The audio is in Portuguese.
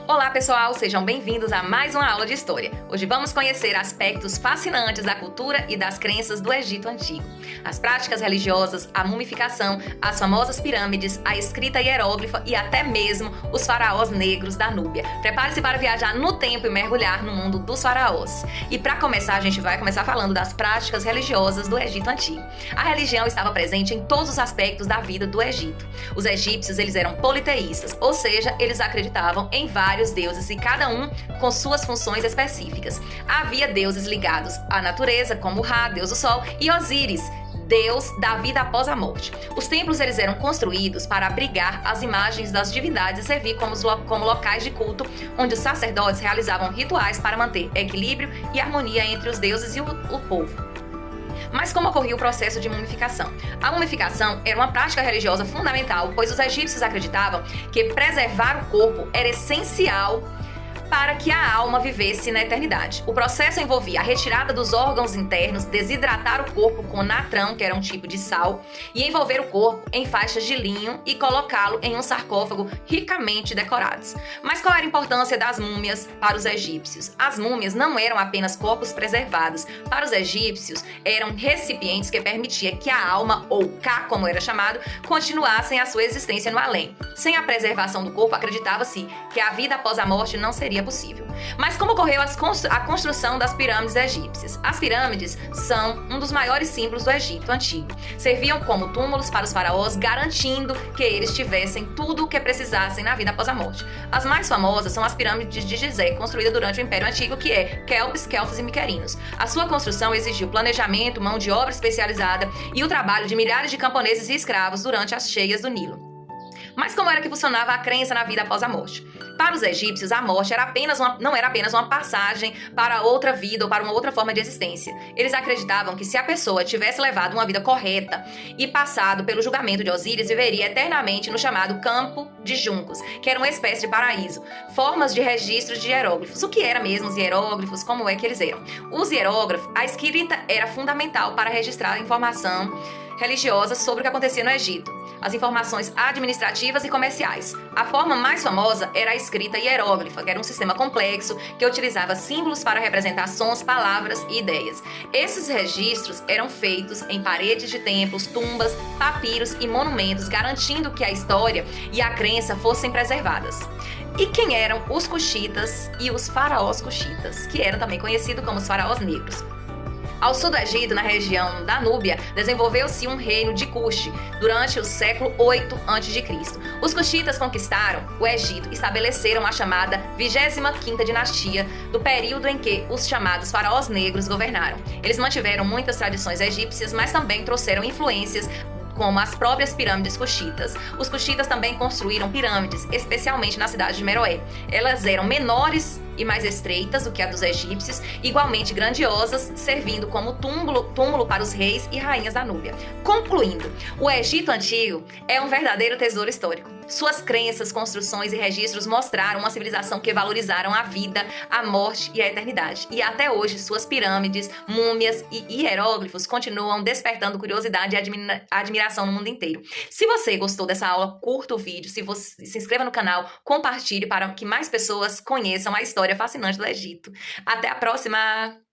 Olá pessoal, sejam bem-vindos a mais uma aula de História. Hoje vamos conhecer aspectos fascinantes da cultura e das crenças do Egito Antigo. As práticas religiosas, a mumificação, as famosas pirâmides, a escrita hieróglifa e até mesmo os faraós negros da Núbia. Prepare-se para viajar no tempo e mergulhar no mundo dos faraós. E para começar, a gente vai começar falando das práticas religiosas do Egito Antigo. A religião estava presente em todos os aspectos da vida do Egito. Os egípcios, eles eram politeístas, ou seja, eles acreditavam em vários deuses e cada um com suas funções específicas. Havia deuses ligados à natureza, como Ra, deus do sol, e Osíris, deus da vida após a morte. Os templos eles eram construídos para abrigar as imagens das divindades e servir como locais de culto, onde os sacerdotes realizavam rituais para manter equilíbrio e harmonia entre os deuses e o povo. Mas como ocorria o processo de mumificação? A mumificação era uma prática religiosa fundamental, pois os egípcios acreditavam que preservar o corpo era essencial para que a alma vivesse na eternidade. O processo envolvia a retirada dos órgãos internos, desidratar o corpo com natrão, que era um tipo de sal, e envolver o corpo em faixas de linho e colocá-lo em um sarcófago ricamente decorados. Mas qual era a importância das múmias para os egípcios? As múmias não eram apenas corpos preservados. Para os egípcios, eram recipientes que permitiam que a alma, ou Ka, como era chamado, continuassem a sua existência no além. Sem a preservação do corpo, acreditava-se que a vida após a morte não seria possível. Mas como ocorreu a construção das pirâmides egípcias? As pirâmides são um dos maiores símbolos do Egito Antigo. Serviam como túmulos para os faraós, garantindo que eles tivessem tudo o que precisassem na vida após a morte. As mais famosas são as pirâmides de Gizé, construídas durante o Império Antigo, que é Kelpis, Kelfos e Miquerinos. A sua construção exigiu planejamento, mão de obra especializada e o trabalho de milhares de camponeses e escravos durante as cheias do Nilo. Mas como era que funcionava a crença na vida após a morte? Para os egípcios, a morte não era apenas uma passagem para outra vida ou para uma outra forma de existência. Eles acreditavam que se a pessoa tivesse levado uma vida correta e passado pelo julgamento de Osíris, viveria eternamente no chamado campo de juncos, que era uma espécie de paraíso. Formas de registros de hieróglifos. O que era mesmo os hieróglifos? Como é que eles eram? Os hieróglifos, a escrita era fundamental para registrar a informação religiosa sobre o que acontecia no Egito, as informações administrativas e comerciais. A forma mais famosa era a escrita hieróglifa, que era um sistema complexo que utilizava símbolos para representar sons, palavras e ideias. Esses registros eram feitos em paredes de templos, tumbas, papiros e monumentos, garantindo que a história e a crença fossem preservadas. E quem eram os cuxitas e os faraós cuxitas, que eram também conhecidos como os faraós negros? Ao sul do Egito, na região da Núbia, desenvolveu-se um reino de Cuxi durante o século 8 a.C. Os cuxitas conquistaram o Egito e estabeleceram a chamada 25ª dinastia, do período em que os chamados faraós negros governaram. Eles mantiveram muitas tradições egípcias, mas também trouxeram influências como as próprias pirâmides cuxitas. Os cuxitas também construíram pirâmides, especialmente na cidade de Meroé. Elas eram menores e mais estreitas do que a dos egípcios, igualmente grandiosas, servindo como túmulo para os reis e rainhas da Núbia. Concluindo, o Egito Antigo é um verdadeiro tesouro histórico. Suas crenças, construções e registros mostraram uma civilização que valorizaram a vida, a morte e a eternidade. E até hoje, suas pirâmides, múmias e hieróglifos continuam despertando curiosidade e admiração no mundo inteiro. Se você gostou dessa aula, curta o vídeo, se inscreva no canal, compartilhe para que mais pessoas conheçam a história fascinante do Egito. Até a próxima!